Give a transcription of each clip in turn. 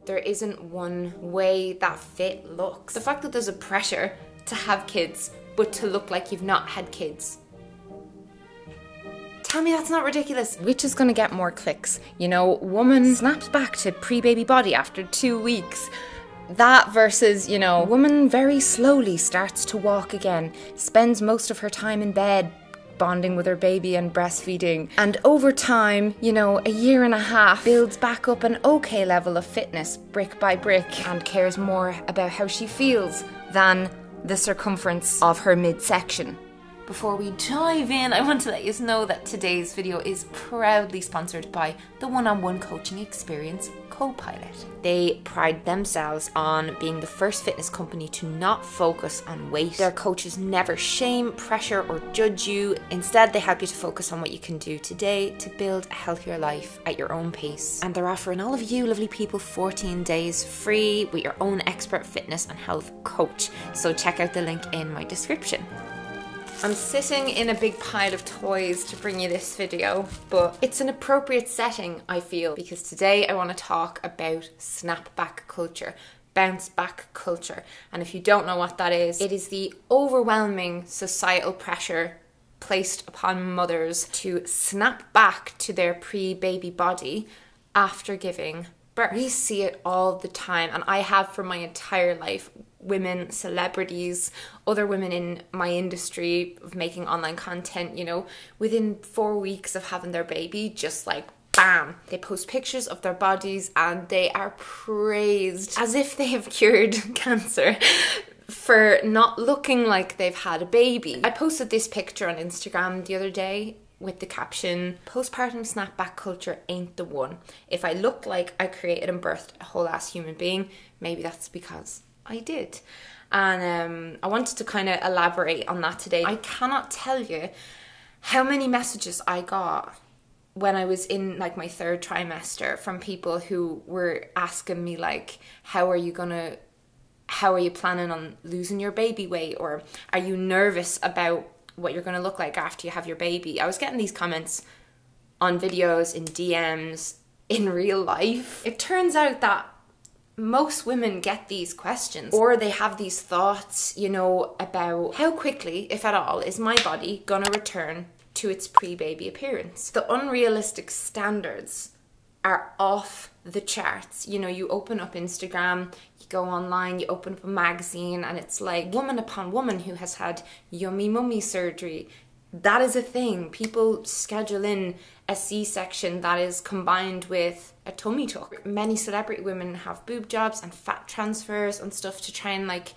There isn't one way that fit looks. The fact that there's a pressure to have kids, but to look like you've not had kids. Tell me that's not ridiculous. Which is gonna get more clicks? You know, woman snaps back to pre-baby body after 2 weeks. That versus, you know, woman very slowly starts to walk again, spends most of her time in bed, bonding with her baby and breastfeeding, and over time, you know, a year and a half, builds back up an okay level of fitness brick by brick and cares more about how she feels than the circumference of her midsection. Before we dive in, I want to let you know that today's video is proudly sponsored by the one-on-one coaching experience Copilot. They pride themselves on being the first fitness company to not focus on weight. Their coaches never shame, pressure, or judge you. Instead, they help you to focus on what you can do today to build a healthier life at your own pace. And they're offering all of you lovely people 14 days free with your own expert fitness and health coach. So check out the link in my description. I'm sitting in a big pile of toys to bring you this video, but it's an appropriate setting, I feel, because today I want to talk about snapback culture, bounce back culture. And if you don't know what that is, it is the overwhelming societal pressure placed upon mothers to snap back to their pre-baby body after giving birth. We see it all the time, and I have for my entire life. Women, celebrities, other women in my industry of making online content, you know, within 4 weeks of having their baby, just like bam, they post pictures of their bodies and they are praised as if they have cured cancer for not looking like they've had a baby. I posted this picture on Instagram the other day with the caption, postpartum snapback culture ain't the one. If I look like I created and birthed a whole ass human being, maybe that's because I did. And I wanted to kind of elaborate on that today. I cannot tell you how many messages I got when I was in like my 3rd trimester from people who were asking me like, how are you planning on losing your baby weight? Or are you nervous about what you're gonna look like after you have your baby? I was getting these comments on videos, in DMs, in real life. It turns out that most women get these questions, or they have these thoughts, you know, about how quickly, if at all, is my body gonna return to its pre-baby appearance. The unrealistic standards are off the charts. You know, you open up Instagram, you go online, you open up a magazine, and it's like woman upon woman who has had yummy mummy surgery. That is a thing. People schedule in a C-section that is combined with a tummy tuck. Many celebrity women have boob jobs and fat transfers and stuff to try and, like,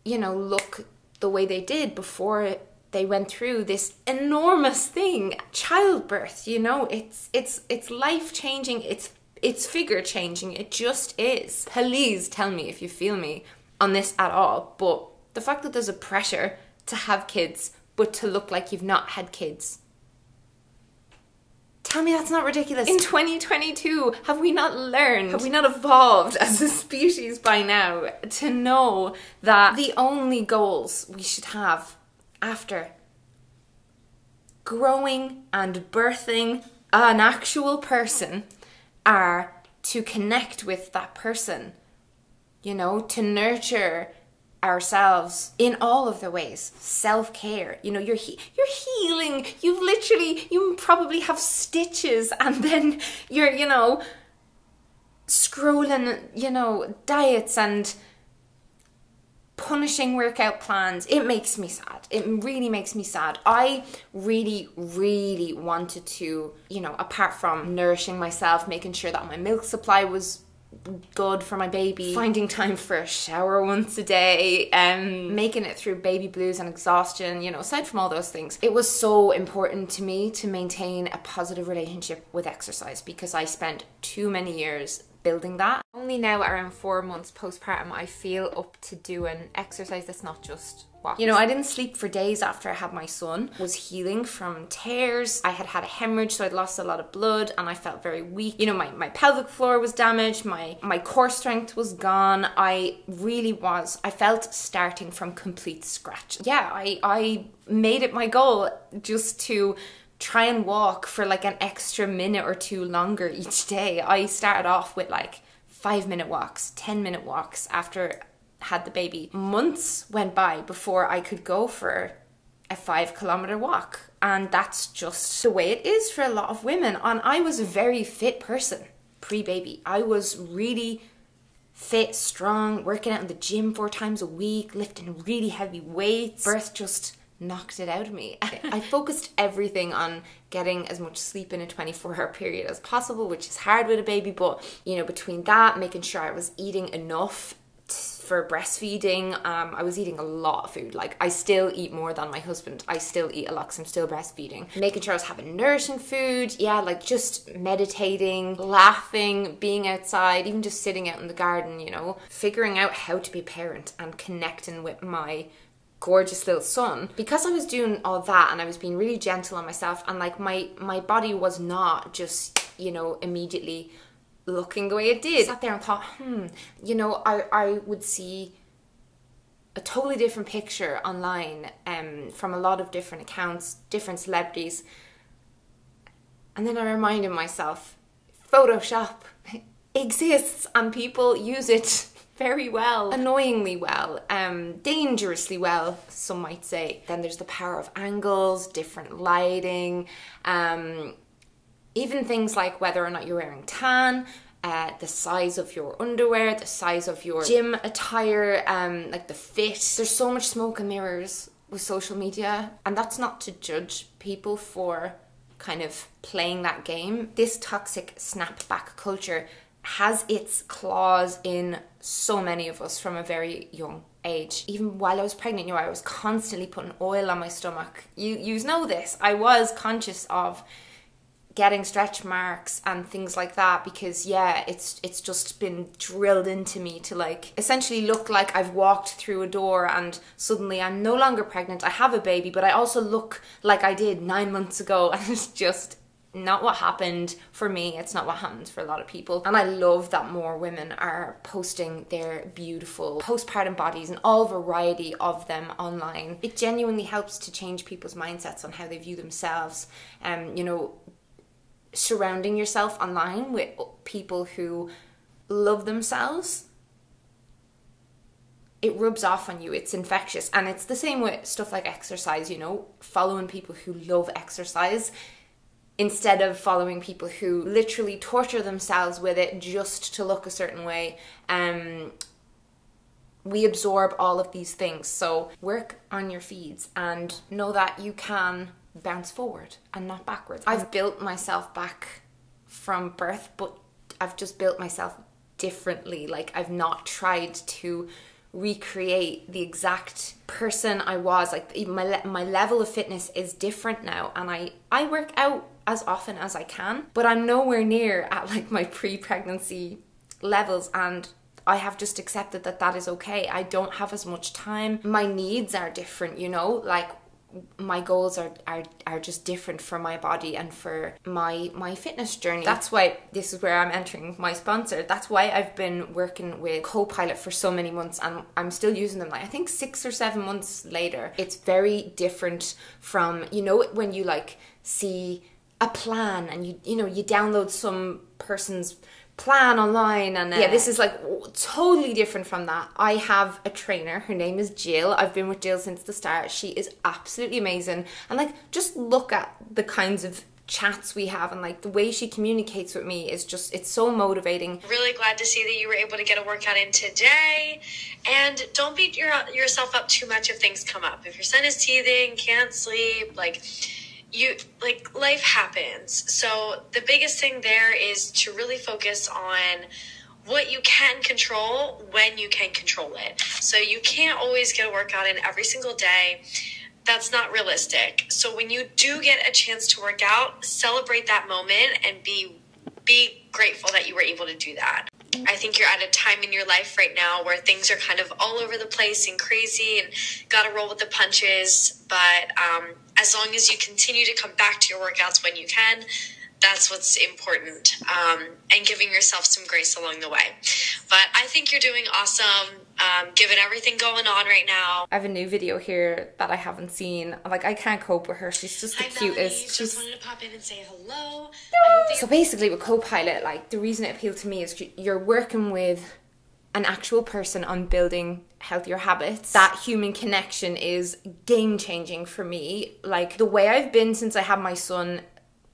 you know, look the way they did before they went through this enormous thing. Childbirth, you know, it's life-changing, it's figure-changing, it just is. Please tell me if you feel me on this at all, but the fact that there's a pressure to have kids but to look like you've not had kids. Tell me that's not ridiculous. In 2022, have we not learned, have we not evolved as a species by now to know that the only goals we should have after growing and birthing an actual person are to connect with that person, you know, to nurture ourselves in all of the ways. Self-care, you know, you're healing, you probably have stitches, and then you're, you know, scrolling, you know, diets and punishing workout plans. It makes me sad. It really makes me sad. I really wanted to, you know, apart from nourishing myself, making sure that my milk supply was good for my baby, finding time for a shower once a day, making it through baby blues and exhaustion, you know, aside from all those things, it was so important to me to maintain a positive relationship with exercise, because I spent too many years building that. Only now, around 4 months postpartum, I feel up to doing exercise that's not just walks. You know, I didn't sleep for days after I had my son. I was healing from tears. I had a hemorrhage, so I'd lost a lot of blood and I felt very weak. You know, my pelvic floor was damaged, my core strength was gone. I felt starting from complete scratch. Yeah, I made it my goal just to try and walk for like an extra minute or two longer each day. I started off with like 5-minute walks, 10-minute walks after had the baby. Months went by before I could go for a 5-kilometer walk. And that's just the way it is for a lot of women. And I was a very fit person pre-baby. I was really fit, strong, working out in the gym 4 times a week, lifting really heavy weights. Birth just knocked it out of me. I focused everything on getting as much sleep in a 24-hour period as possible, which is hard with a baby, but you know, between that, making sure I was eating enough for breastfeeding, I was eating a lot of food. Like, I still eat more than my husband. I still eat a lot because I'm still breastfeeding. Making sure I was having nourishing food. Yeah, like just meditating, laughing, being outside, even just sitting out in the garden, you know, figuring out how to be a parent and connecting with my gorgeous little son. Because I was doing all that and I was being really gentle on myself, and like my body was not just, you know, immediately looking the way it did. I sat there and thought, you know, I would see a totally different picture online from a lot of different accounts, different celebrities. And then I reminded myself, Photoshop exists and people use it very well, annoyingly well, dangerously well, some might say. Then there's the power of angles, different lighting, even things like whether or not you're wearing tan, the size of your underwear, the size of your gym attire, like the fit. There's so much smoke and mirrors with social media, and that's not to judge people for kind of playing that game. This toxic snapback culture has its claws in so many of us from a very young age. Even while I was pregnant, you know, I was constantly putting oil on my stomach. You know this. I was conscious of getting stretch marks and things like that because, yeah, it's just been drilled into me to like essentially look like I've walked through a door and suddenly I'm no longer pregnant. I have a baby, but I also look like I did 9 months ago, and it's just not what happened for me. It's not what happens for a lot of people. And I love that more women are posting their beautiful postpartum bodies and all variety of them online. It genuinely helps to change people's mindsets on how they view themselves. You know, surrounding yourself online with people who love themselves, it rubs off on you. It's infectious. And it's the same with stuff like exercise, you know, following people who love exercise instead of following people who literally torture themselves with it just to look a certain way. We absorb all of these things. So work on your feeds and know that you can bounce forward and not backwards. I've built myself back from birth, but I've just built myself differently. Like, I've not tried to recreate the exact person I was. Like, even my level of fitness is different now, and I work out as often as I can, but I'm nowhere near at like my pre-pregnancy levels, and I have just accepted that that is okay. I don't have as much time. My needs are different, you know, like my goals are just different for my body and for my fitness journey. That's why this is where I'm entering my sponsor. That's why I've been working with Copilot for so many months, and I'm still using them. Like, I think 6 or 7 months later, it's very different from, you know, when you like see a plan and you know, you download some person's plan online, and yeah, this is like totally different from that. I have a trainer, her name is Jill. I've been with Jill since the start. She is absolutely amazing, and like, just look at the kinds of chats we have and like the way she communicates with me is just, it's so motivating. Really glad to see that you were able to get a workout in today, and don't beat yourself up too much if things come up. If your son is teething, can't sleep, life happens. So the biggest thing there is to really focus on what you can control when you can control it. So you can't always get a workout in every single day. That's not realistic. So when you do get a chance to work out, celebrate that moment and be grateful that you were able to do that. I think you're at a time in your life right now where things are kind of all over the place and crazy and gotta roll with the punches. But as long as you continue to come back to your workouts when you can, that's what's important, and giving yourself some grace along the way. But I think you're doing awesome, given everything going on right now. I have a new video here that I haven't seen. Like, I can't cope with her. She's just the Hi, cutest. Melanie. She's... Just wanted to pop in and say hello. So basically with Copilot, like, the reason it appealed to me is you're working with an actual person on building healthier habits. That human connection is game-changing for me. Like, the way I've been since I had my son,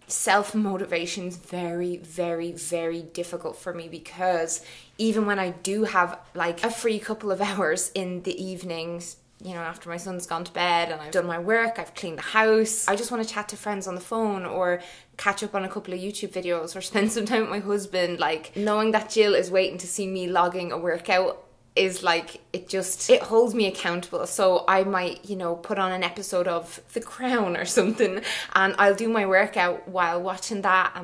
self-motivation is very, very, very difficult for me, because even when I do have like a free couple of hours in the evenings, you know, after my son's gone to bed and I've done my work, I've cleaned the house, I just want to chat to friends on the phone or catch up on a couple of YouTube videos or spend some time with my husband. Like, knowing that Jill is waiting to see me logging a workout is like, it holds me accountable. So I might, you know, put on an episode of The Crown or something, and I'll do my workout while watching that.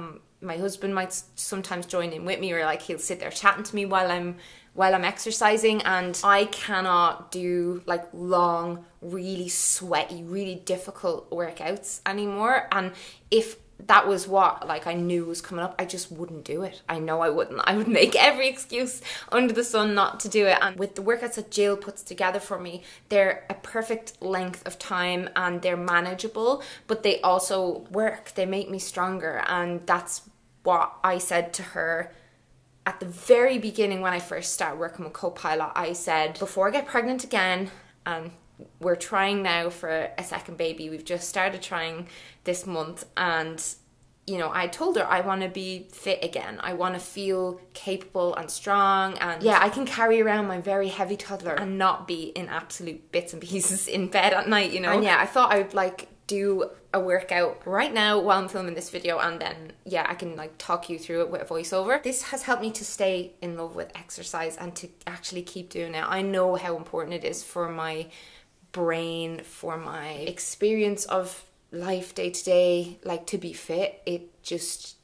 My husband might sometimes join in with me, or like he'll sit there chatting to me while I'm exercising. And I cannot do like long, really sweaty, really difficult workouts anymore. And if that was what like I knew was coming up, I just wouldn't do it. I know I wouldn't. I would make every excuse under the sun not to do it. And with the workouts that Jill puts together for me, they're a perfect length of time and they're manageable, but they also work. They make me stronger. And that's what I said to her at the very beginning when I first started working with Copilot. I said, before I get pregnant again, and we're trying now for a second baby, we've just started trying this month, and you know, I told her I want to be fit again. I want to feel capable and strong, and yeah, I can carry around my very heavy toddler and not be in absolute bits and pieces in bed at night, you know. And yeah, I thought I would like do a workout right now while I'm filming this video, and then yeah, I can like talk you through it with a voiceover. This has helped me to stay in love with exercise and to actually keep doing it. I know how important it is for my brain, for my experience of life day to day, like to be fit. It just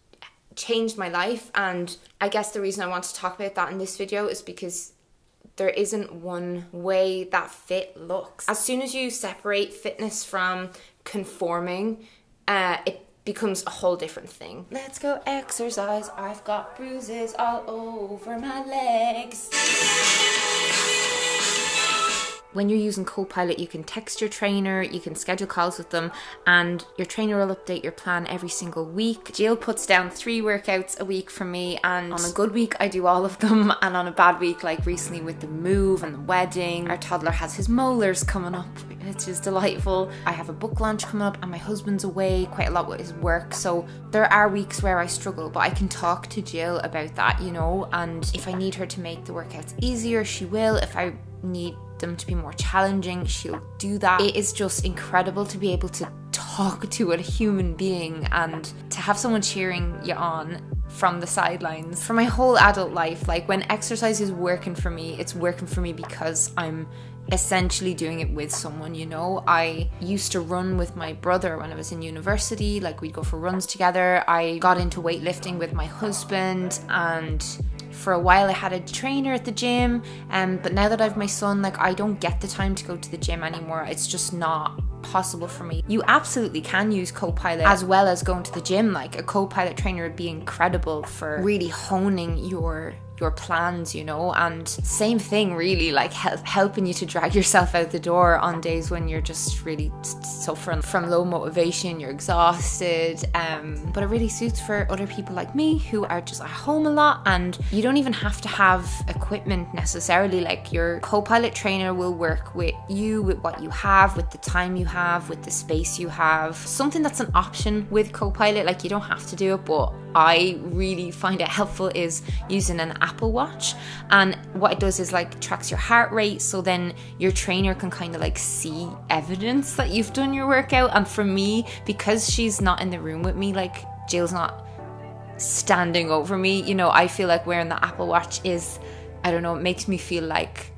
changed my life. And I guess the reason I want to talk about that in this video is because there isn't one way that fit looks. As soon as you separate fitness from conforming, it becomes a whole different thing. Let's go exercise. I've got bruises all over my legs. When you're using Copilot, you can text your trainer, you can schedule calls with them, and your trainer will update your plan every single week. Jill puts down 3 workouts a week for me, and on a good week I do all of them, and on a bad week, like recently with the move and the wedding, our toddler has his molars coming up, which is delightful. I have a book launch coming up and my husband's away quite a lot with his work, so there are weeks where I struggle, but I can talk to Jill about that, you know, and if I need her to make the workouts easier, she will. If I need them to be more challenging, she'll do that. It is just incredible to be able to talk to a human being and to have someone cheering you on from the sidelines. For my whole adult life, like when exercise is working for me, it's working for me because I'm essentially doing it with someone, you know. I used to run with my brother when I was in university, like we'd go for runs together. I got into weightlifting with my husband, and for a while I had a trainer at the gym, but now that I have my son, like I don't get the time to go to the gym anymore. It's just not possible for me. You absolutely can use Copilot as well as going to the gym. Like a Copilot trainer would be incredible for really honing your plans, you know, and same thing really, like helping you to drag yourself out the door on days when you're just really suffering from low motivation, you're exhausted, but it really suits for other people like me who are just at home a lot, and you don't even have to have equipment necessarily. Like your Copilot trainer will work with you, with what you have, with the time you have, with the space you have. Something that's an option with Copilot, like you don't have to do it, but I really find it helpful, is using an Apple Watch. And what it does is like tracks your heart rate, so then your trainer can kind of like see evidence that you've done your workout. And for me, because she's not in the room with me, like Jill's not standing over me, you know, I feel like wearing the Apple Watch is, I don't know, it makes me feel like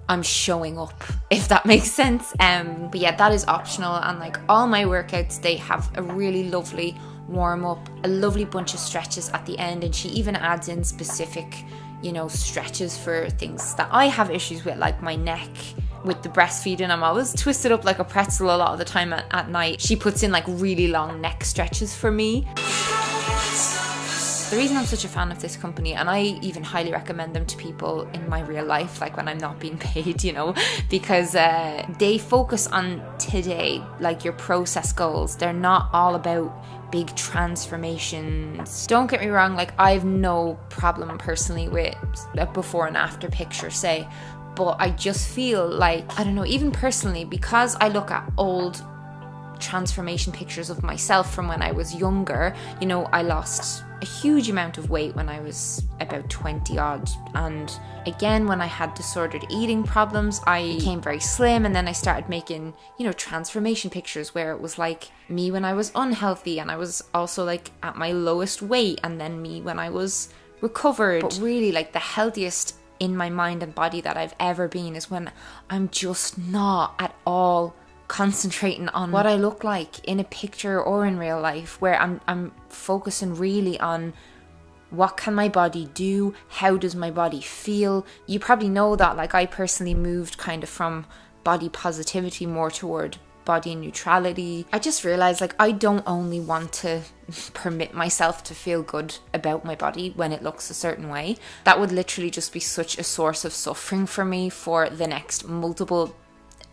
I'm showing up, if that makes sense. But yeah, that is optional. And like all my workouts, they have a really lovely warm up, a lovely bunch of stretches at the end, and she even adds in specific, you know, stretches for things that I have issues with, like my neck. With the breastfeeding, I'm always twisted up like a pretzel a lot of the time at night. She puts in like really long neck stretches for me. The reason I'm such a fan of this company, and I even highly recommend them to people in my real life, like when I'm not being paid, you know, because they focus on today, like your process goals. They're not all about big transformations. Don't get me wrong, like I've no problem personally with a before and after picture, say, but I just feel like, I don't know, even personally, because I look at old transformation pictures of myself from when I was younger, you know, I lost a huge amount of weight when I was about 20 odd, and again when I had disordered eating problems I became very slim, and then I started making, you know, transformation pictures where it was like me when I was unhealthy and I was also like at my lowest weight, and then me when I was recovered. But really, like, the healthiest in my mind and body that I've ever been is when I'm just not at all concentrating on what I look like in a picture or in real life, where I'm focusing really on what can my body do, how does my body feel. You probably know that, like, I personally moved kind of from body positivity more toward body neutrality. I just realized, like, I don't only want to permit myself to feel good about my body when it looks a certain way. That would literally just be such a source of suffering for me for the next multiple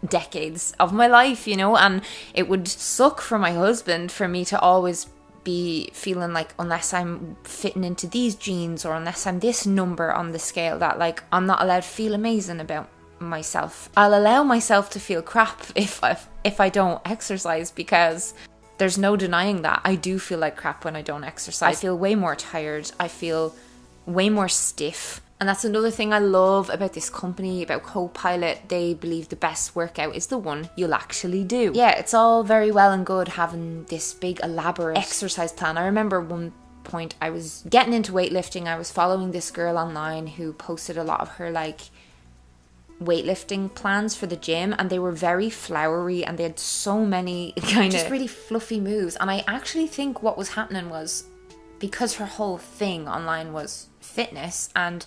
decades of my life, you know, and it would suck for my husband for me to always be feeling like, unless I'm fitting into these jeans or unless I'm this number on the scale, that like I'm not allowed to feel amazing about myself. I'll allow myself to feel crap if I don't exercise, because there's no denying that I do feel like crap when I don't exercise. I feel way more tired, I feel way more stiff. And that's another thing I love about this company, about Copilot. They believe the best workout is the one you'll actually do. Yeah, it's all very well and good having this big elaborate exercise plan. I remember one point I was getting into weightlifting. I was following this girl online who posted a lot of her like weightlifting plans for the gym, and they were very flowery and they had so many kind of just really fluffy moves. And I actually think what was happening was, because her whole thing online was fitness, and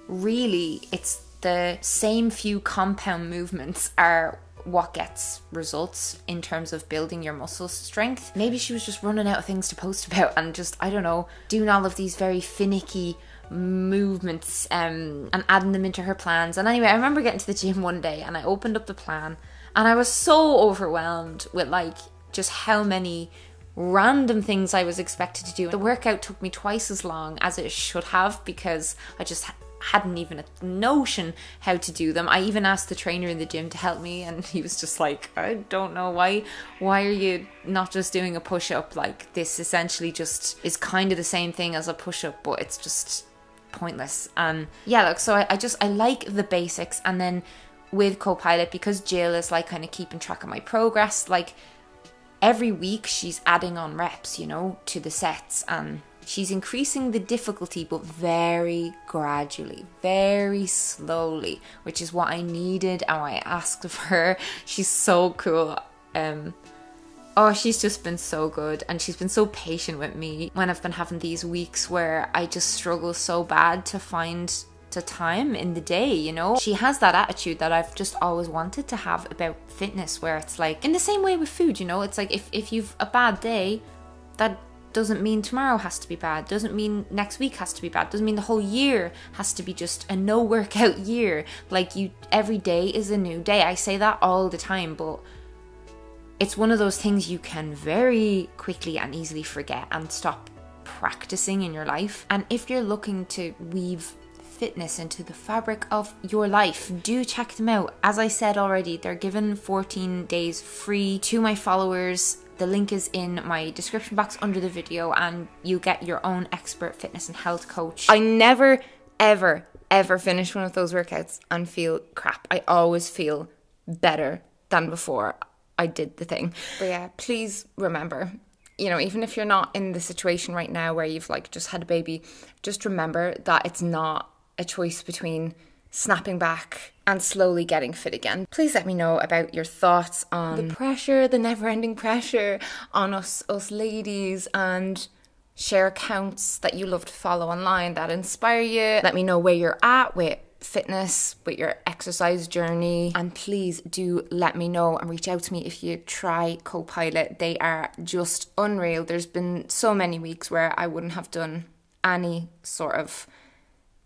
really it's the same few compound movements are what gets results in terms of building your muscle strength. Maybe she was just running out of things to post about and just, I don't know, doing all of these very finicky movements and adding them into her plans. And anyway, I remember getting to the gym one day and I opened up the plan and I was so overwhelmed with like just how many random things I was expected to do. The workout took me twice as long as it should have, because I just hadn't even a notion how to do them. I even asked the trainer in the gym to help me, and he was just like, I don't know, why are you not just doing a push-up? Like, this essentially just is kind of the same thing as a push-up, but it's just pointless. Yeah, look, so I like the basics. And then with Copilot, because Jill is like kind of keeping track of my progress, like every week she's adding on reps, you know, to the sets, and she's increasing the difficulty, but very gradually, very slowly, which is what I needed and what I asked of her. She's so cool. She's just been so good, and she's been so patient with me when I've been having these weeks where I just struggle so bad to find the time in the day, you know. She has that attitude that I've just always wanted to have about fitness, where it's like, in the same way with food, you know, it's like if you've a bad day, that doesn't mean tomorrow has to be bad, doesn't mean next week has to be bad, doesn't mean the whole year has to be just a no workout year. Like, every day is a new day. I say that all the time, but it's one of those things you can very quickly and easily forget and stop practicing in your life. And if you're looking to weave fitness into the fabric of your life, do check them out. As I said already, they're given 14 days free to my followers. The link is in my description box under the video, and you'll get your own expert fitness and health coach. I never, ever, ever finish one of those workouts and feel crap. I always feel better than before I did the thing. But yeah, please remember, you know, even if you're not in the situation right now where you've like just had a baby, just remember that it's not a choice between snapping back and slowly getting fit again. Please let me know about your thoughts on the pressure, the never-ending pressure on us ladies, and share accounts that you love to follow online that inspire you. Let me know where you're at with fitness, with your exercise journey, and please do let me know and reach out to me if you try Copilot. They are just unreal. There's been so many weeks where I wouldn't have done any sort of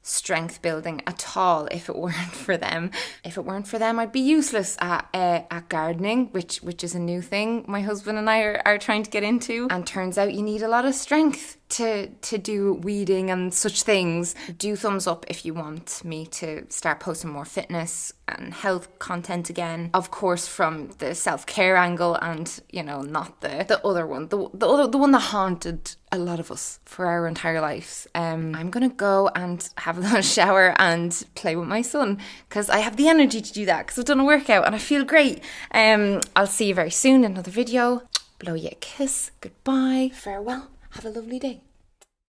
strength building at all if it weren't for them. If it weren't for them, I'd be useless at gardening, which is a new thing my husband and I are trying to get into. And turns out you need a lot of strength to do weeding and such things. Do thumbs up if you want me to start posting more fitness and health content again. Of course, from the self-care angle, and you know, not the other one, the one that haunted a lot of us for our entire lives. I'm gonna go and have a little shower and play with my son because I have the energy to do that because I've done a workout and I feel great. I'll see you very soon in another video. Blow you a kiss. Goodbye. Farewell. Have a lovely day.